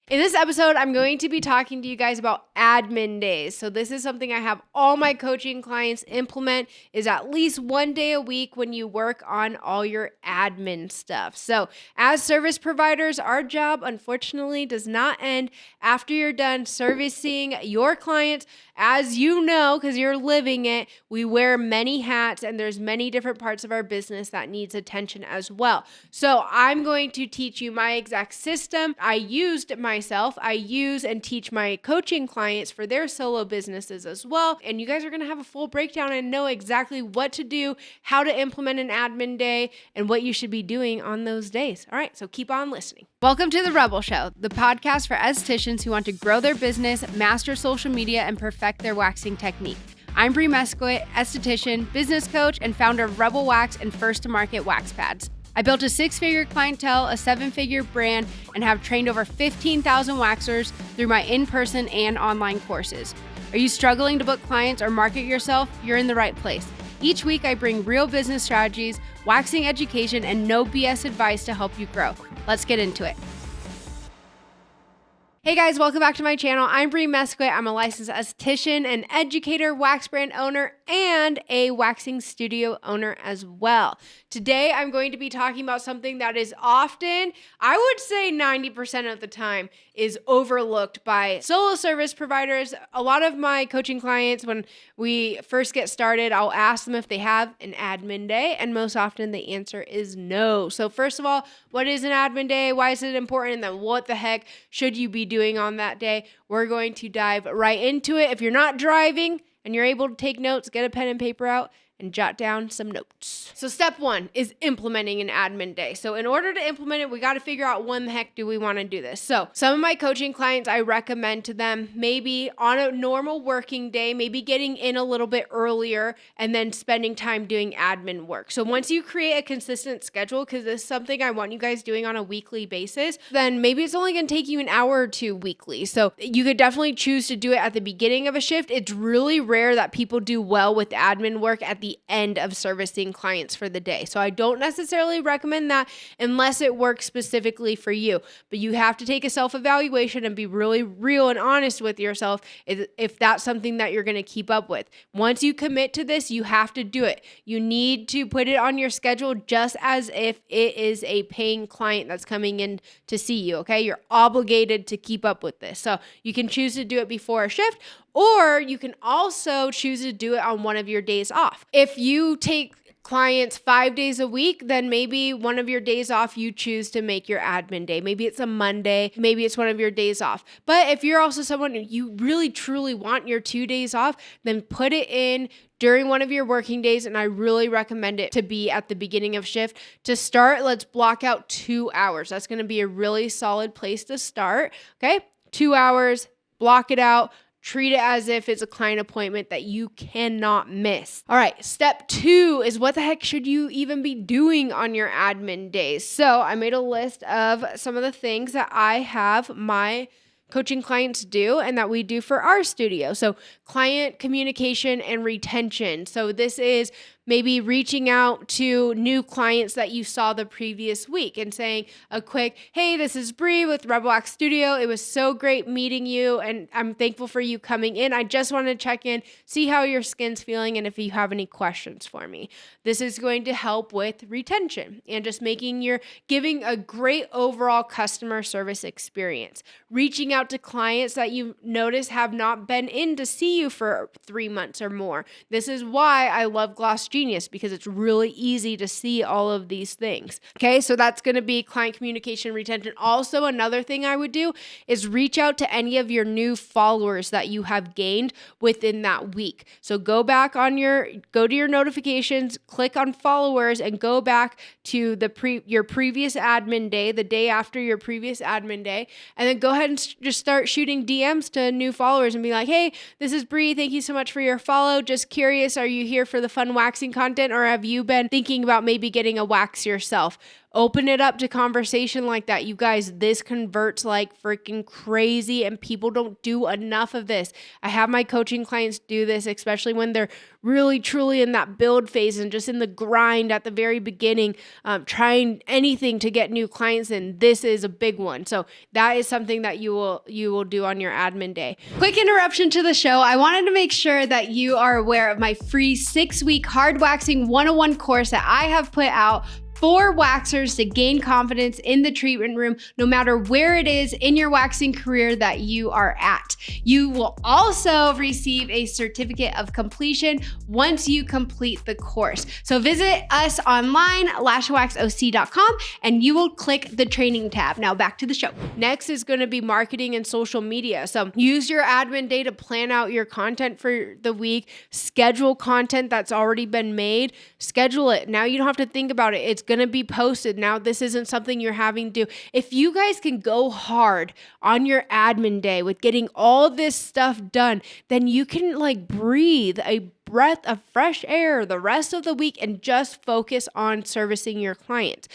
In this episode, I'm going to be talking to you guys about admin days. So this is something I have all my coaching clients implement, is at least one day a week when you work on all your admin stuff. So as service providers, our job unfortunately does not end after you're done servicing your clients. As you know, because you're living it, we wear many hats and there's many different parts of our business that needs attention as well. So I'm going to teach you my exact system I use and teach my coaching clients for their solo businesses as well. And you guys are going to have a full breakdown and know exactly what to do, how to implement an admin day, and what you should be doing on those days. All right, so keep on listening. Welcome to The Rebel Show, the podcast for estheticians who want to grow their business, master social media, and perfect their waxing technique. I'm Brie Mesquit, esthetician, business coach, and founder of Rebel Wax and First to Market Wax Pads. I built a 6-figure clientele, a 7-figure brand, and have trained over 15,000 waxers through my in-person and online courses. Are you struggling to book clients or market yourself? You're in the right place. Each week, I bring real business strategies, waxing education, and no BS advice to help you grow. Let's get into it. Hey guys, welcome back to my channel. I'm Brie Mesquit. I'm a licensed esthetician, an educator, wax brand owner, and a waxing studio owner as well. Today, I'm going to be talking about something that is often, I would say 90% of the time, is overlooked by solo service providers. A lot of my coaching clients, when we first get started, I'll ask them if they have an admin day, and most often the answer is no. So first of all, what is an admin day? Why is it important? And then what the heck should you be doing on that day? We're going to dive right into it. If you're not driving and you're able to take notes, get a pen and paper out and jot down some notes. So step one is implementing an admin day. So in order to implement it, we got to figure out when the heck do we want to do this. So some of my coaching clients, I recommend to them maybe on a normal working day, maybe getting in a little bit earlier and then spending time doing admin work. So once you create a consistent schedule, because this is something I want you guys doing on a weekly basis, then maybe it's only going to take you an hour or two weekly. So you could definitely choose to do it at the beginning of a shift. It's really rare that people do well with admin work at the end of servicing clients for the day. So I don't necessarily recommend that unless it works specifically for you. But you have to take a self-evaluation and be really real and honest with yourself if that's something that you're going to keep up with. Once you commit to this, you have to do it. You need to put it on your schedule just as if it is a paying client that's coming in to see you, okay? You're obligated to keep up with this. So you can choose to do it before a shift, or you can also choose to do it on one of your days off. If you take clients 5 days a week, then maybe one of your days off you choose to make your admin day. Maybe it's a Monday, maybe it's one of your days off. But if you're also someone you really truly want your 2 days off, then put it in during one of your working days, and I really recommend it to be at the beginning of shift. To start, let's block out 2 hours. That's going to be a really solid place to start, okay? 2 hours, block it out. Treat it as if it's a client appointment that you cannot miss. All right, step 2 is what the heck should you even be doing on your admin days? So I made a list of some of the things that I have my coaching clients do and that we do for our studio. So client communication and retention. So this is maybe reaching out to new clients that you saw the previous week and saying a quick, hey, this is Brie with Rebel Wax Studio. It was so great meeting you and I'm thankful for you coming in. I just want to check in, see how your skin's feeling and if you have any questions for me. This is going to help with retention and just giving a great overall customer service experience. Reaching out to clients that you notice have not been in to see you for 3 months or more. This is why I love Gloss Genius, because it's really easy to see all of these things. Okay, so that's going to be client communication, retention. Also, another thing I would do is reach out to any of your new followers that you have gained within that week. So go to your notifications, click on followers, and go back to your previous admin day, the day after your previous admin day, and then go ahead and just start shooting DMs to new followers and be like, hey, this is Brie. Thank you so much for your follow. Just curious, are you here for the fun waxing content, or have you been thinking about maybe getting a wax yourself? Open it up to conversation like that. You guys, this converts like freaking crazy and people don't do enough of this. I have my coaching clients do this, especially when they're really truly in that build phase and just in the grind at the very beginning, trying anything to get new clients in. This is a big one. So that is something that you will do on your admin day. Quick interruption to the show. I wanted to make sure that you are aware of my free 6-week hard waxing 101 course that I have put out for waxers to gain confidence in the treatment room, no matter where it is in your waxing career that you are at. You will also receive a certificate of completion once you complete the course. So visit us online, lashwaxoc.com, and you will click the training tab. Now back to the show. Next is going to be marketing and social media. So use your admin day to plan out your content for the week, schedule content that's already been made, schedule it. Now you don't have to think about it. It's going to be posted. Now, this isn't something you're having to do. If you guys can go hard on your admin day with getting all this stuff done, then you can like breathe a breath of fresh air the rest of the week and just focus on servicing your clients.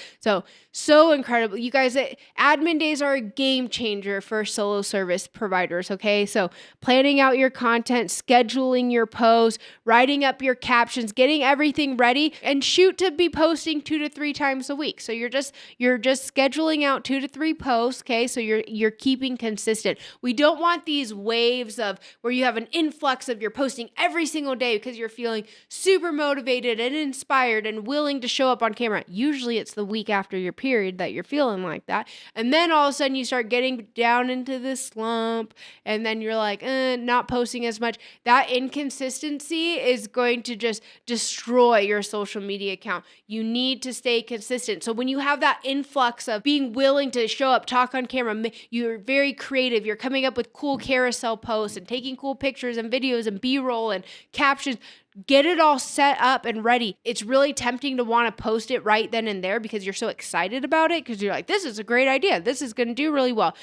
So incredible. You guys, admin days are a game changer for solo service providers, okay? So planning out your content, scheduling your posts, writing up your captions, getting everything ready, and shoot to be posting 2 to 3 times a week. So you're just scheduling out 2 to 3 posts, okay? So you're keeping consistent. We don't want these waves of where you have an influx of you're posting every single day because you're feeling super motivated and inspired and willing to show up on camera. Usually it's the week after your period that you're feeling like that. And then all of a sudden you start getting down into this slump and then you're like, not posting as much. That inconsistency is going to just destroy your social media account. You need to stay consistent. So when you have that influx of being willing to show up, talk on camera, you're very creative. You're coming up with cool carousel posts and taking cool pictures and videos and B-roll and captions. Get it all set up and ready. It's really tempting to want to post it right then and there because you're so excited about it because you're like, this is a great idea. This is going to do really well.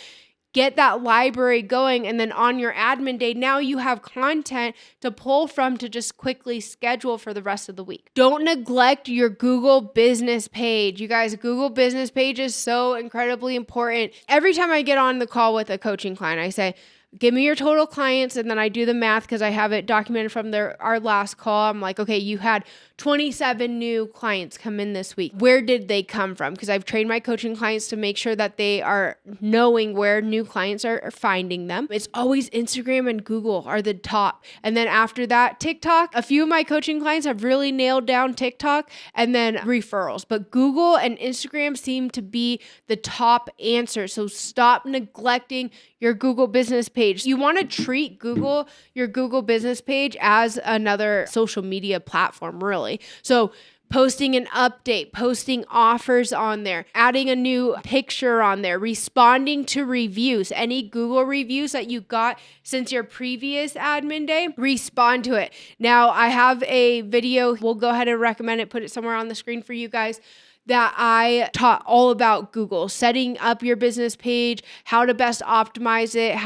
Get that library going, and then on your admin day, now you have content to pull from to just quickly schedule for the rest of the week. Don't neglect your Google business page. You guys, Google business page is so incredibly important. Every time I get on the call with a coaching client, I say, give me your total clients, and then I do the math because I have it documented from our last call. I'm like, okay, you had 27 new clients come in this week. Where did they come from? Because I've trained my coaching clients to make sure that they are knowing where new clients are finding them. It's always Instagram and Google are the top. And then after that, TikTok. A few of my coaching clients have really nailed down TikTok and then referrals. But Google and Instagram seem to be the top answer. So stop neglecting your Google business page. You want to treat your Google business page as another social media platform, really. So posting an update, posting offers on there, adding a new picture on there, responding to reviews, any Google reviews that you got since your previous admin day, respond to it. Now, I have a video, we'll go ahead and recommend it, put it somewhere on the screen for you guys, that I taught all about Google, setting up your business page, how to best optimize it,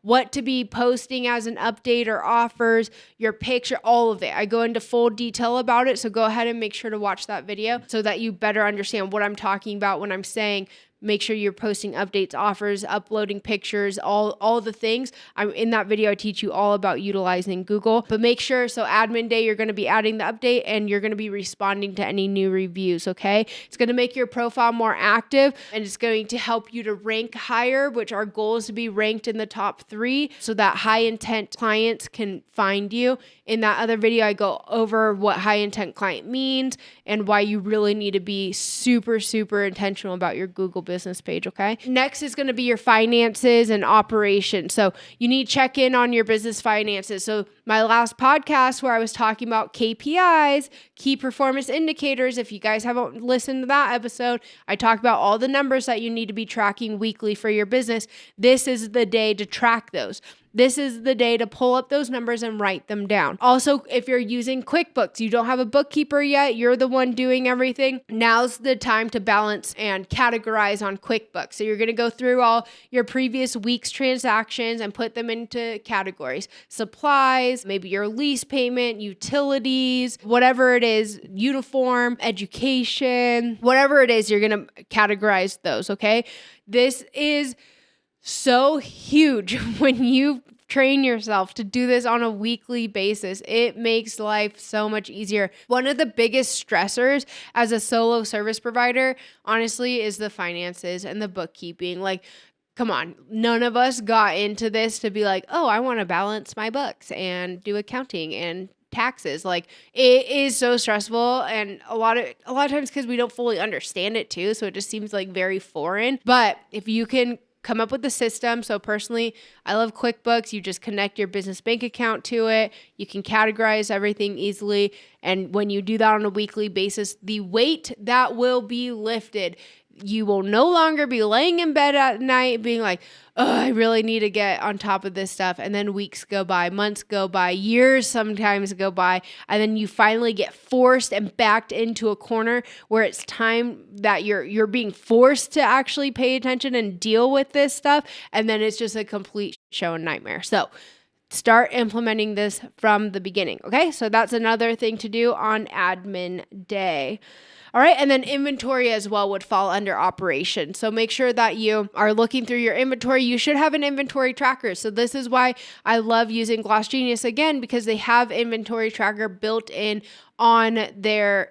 what to be posting as an update or offers, your picture, all of it. I go into full detail about it. So go ahead and make sure to watch that video so that you better understand what I'm talking about when I'm saying make sure you're posting updates, offers, uploading pictures, all the things. In that video, I teach you all about utilizing Google. But make sure, so admin day, you're going to be adding the update and you're going to be responding to any new reviews, okay? It's going to make your profile more active and it's going to help you to rank higher, which our goal is to be ranked in the top 3 so that high intent clients can find you. In that other video, I go over what high intent client means and why you really need to be super, super intentional about your Google business page, okay? Next is going to be your finances and operations. So you need to check in on your business finances. So my last podcast where I was talking about KPIs, key performance indicators, if you guys haven't listened to that episode, I talk about all the numbers that you need to be tracking weekly for your business. This is the day to track those. This is the day to pull up those numbers and write them down. Also, if you're using QuickBooks, you don't have a bookkeeper yet, you're the one doing everything, now's the time to balance and categorize on QuickBooks. So you're going to go through all your previous week's transactions and put them into categories. Supplies, expenses, maybe your lease payment, utilities, whatever it is, uniform, education, whatever it is, you're going to categorize those, okay? This is so huge when you train yourself to do this on a weekly basis. It makes life so much easier. One of the biggest stressors as a solo service provider, honestly, is the finances and the bookkeeping. Like, come on, none of us got into this to be like, oh, I want to balance my books and do accounting and taxes. Like, it is so stressful, and a lot of times because we don't fully understand it too, so it just seems like very foreign. But if you can come up with a system. So personally, I love QuickBooks. You just connect your business bank account to it. You can categorize everything easily. And when you do that on a weekly basis, the weight that will be lifted. You will no longer be laying in bed at night being like, oh, I really need to get on top of this stuff. And then weeks go by, months go by, years sometimes go by. And then you finally get forced and backed into a corner where it's time that you're being forced to actually pay attention and deal with this stuff. And then it's just a complete show and nightmare. So start implementing this from the beginning. Okay. So that's another thing to do on admin day. All right. And then inventory as well would fall under operation. So make sure that you are looking through your inventory. You should have an inventory tracker. So this is why I love using Gloss Genius again, because they have inventory tracker built in on their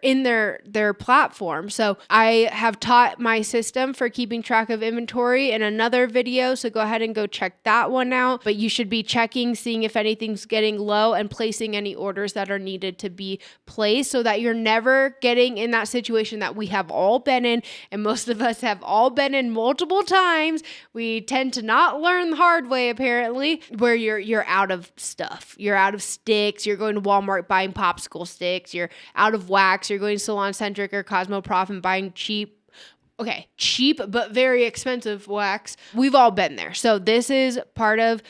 platform. So I have taught my system for keeping track of inventory in another video. So go ahead and go check that one out. But you should be checking, seeing if anything's getting low and placing any orders that are needed to be placed so that you're never getting in that situation that we have all been in. And most of us have all been in multiple times. We tend to not learn the hard way, apparently, where you're out of stuff. You're out of sticks. You're going to Walmart buying popsicle sticks. You're out of wax, you're going to Salon Centric or Cosmoprof and buying cheap but very expensive wax. We've all been there. So this is part of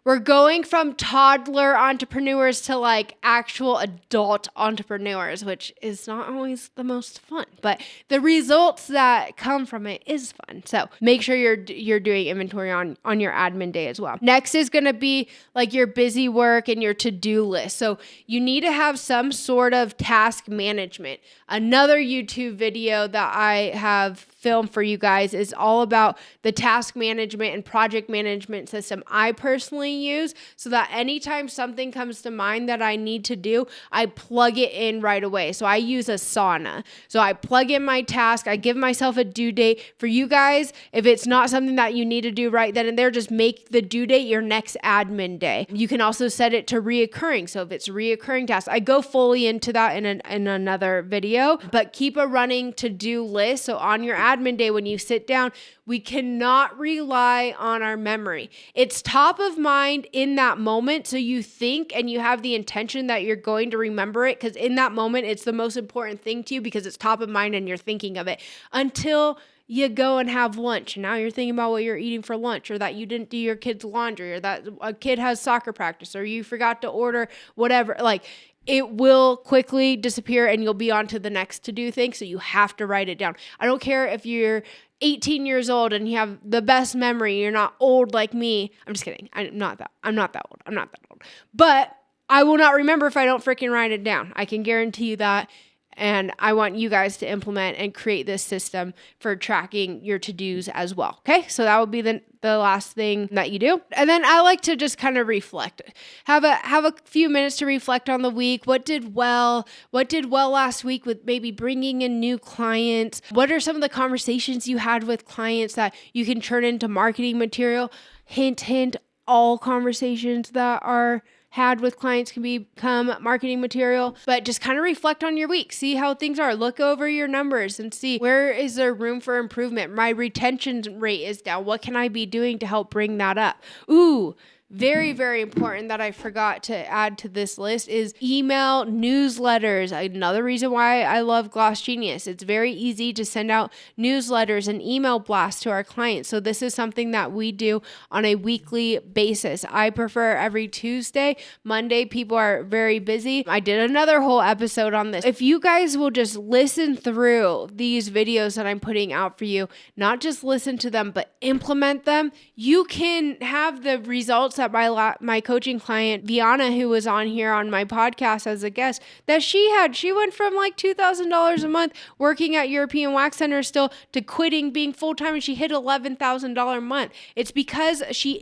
we're going from toddler entrepreneurs to like actual adult entrepreneurs, which is not always the most fun, but the results that come from it is fun. So make sure you're doing inventory on your admin day as well. Next is going to be like your busy work and your to-do list. So you need to have some sort of task management. Another YouTube video that I have filmed for you guys is all about the task management and project management system I personally use, so that anytime something comes to mind that I need to do, I plug it in right away. So I use Asana. So I plug in my task, I give myself a due date. For you guys, if it's not something that you need to do right then and there, just make the due date your next admin day. You can also set it to reoccurring. So if it's reoccurring tasks, I go fully into that in another video, but keep a running to-do list. So on your admin day, when you sit down, we cannot rely on our memory. It's top of mind in that moment. So you think and you have the intention that you're going to remember it, because in that moment, it's the most important thing to you because it's top of mind and you're thinking of it until you go and have lunch. And now you're thinking about what you're eating for lunch, or that you didn't do your kid's laundry, or that a kid has soccer practice, or you forgot to order whatever. Like, it will quickly disappear and you'll be on to the next to-do thing. So you have to write it down. I don't care if you're 18 years old and you have the best memory. You're not old like me. I'm just kidding. I'm not that old. But I will not remember if I don't freaking write it down. I can guarantee you that. And I want you guys to implement and create this system for tracking your to-dos as well. Okay, so that would be the last thing that you do. And then I like to just kind of reflect. Have a few minutes to reflect on the week. What did well last week with maybe bringing in new clients? What are some of the conversations you had with clients that you can turn into marketing material? Hint, hint, all conversations that are had with clients can become marketing material. But just kind of reflect on your week. See how things are. Look over your numbers and see where is there room for improvement. My retention rate is down. What can I be doing to help bring that up? Ooh, very, very important that I forgot to add to this list is email newsletters. Another reason why I love Gloss Genius. It's very easy to send out newsletters and email blasts to our clients. So this is something that we do on a weekly basis. I prefer every Tuesday. Monday, people are very busy. I did another whole episode on this. If you guys will just listen through these videos that I'm putting out for you, not just listen to them, but implement them, you can have the results that my coaching client, Viana, who was on here on my podcast as a guest, that she went from like $2,000 a month working at European Wax Center still to quitting being full-time, and she hit $11,000 a month. It's because she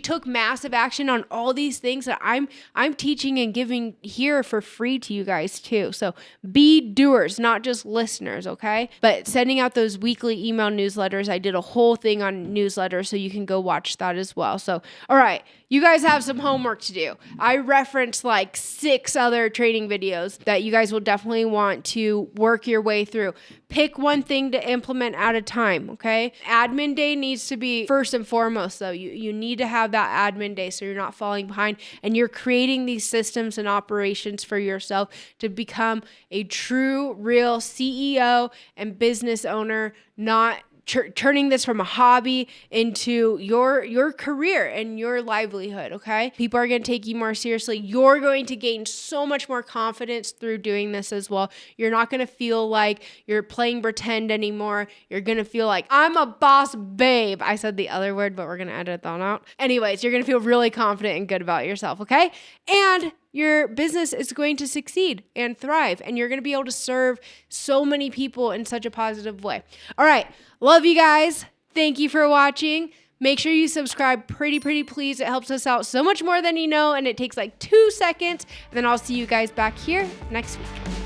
took massive action on all these things that I'm teaching and giving here for free to you guys too. So be doers, not just listeners, okay? But sending out those weekly email newsletters, I did a whole thing on newsletters, so you can go watch that as well. So, all right, you guys have some homework to do. I referenced like 6 other training videos that you guys will definitely want to work your way through. Pick one thing to implement at a time, okay? Admin day needs to be first and foremost, though. You need to have that admin day so you're not falling behind, and you're creating these systems and operations for yourself to become a true, real CEO and business owner, not turning this from a hobby into your career and your livelihood, okay? People are going to take you more seriously. You're going to gain so much more confidence through doing this as well. You're not going to feel like you're playing pretend anymore. You're going to feel like, I'm a boss babe. I said the other word, but we're going to edit that out. Anyways, you're going to feel really confident and good about yourself, okay? And your business is going to succeed and thrive, and you're going to be able to serve so many people in such a positive way. All right. Love you guys. Thank you for watching. Make sure you subscribe pretty please. It helps us out so much more than you know, and it takes like 2 seconds. And then I'll see you guys back here next week.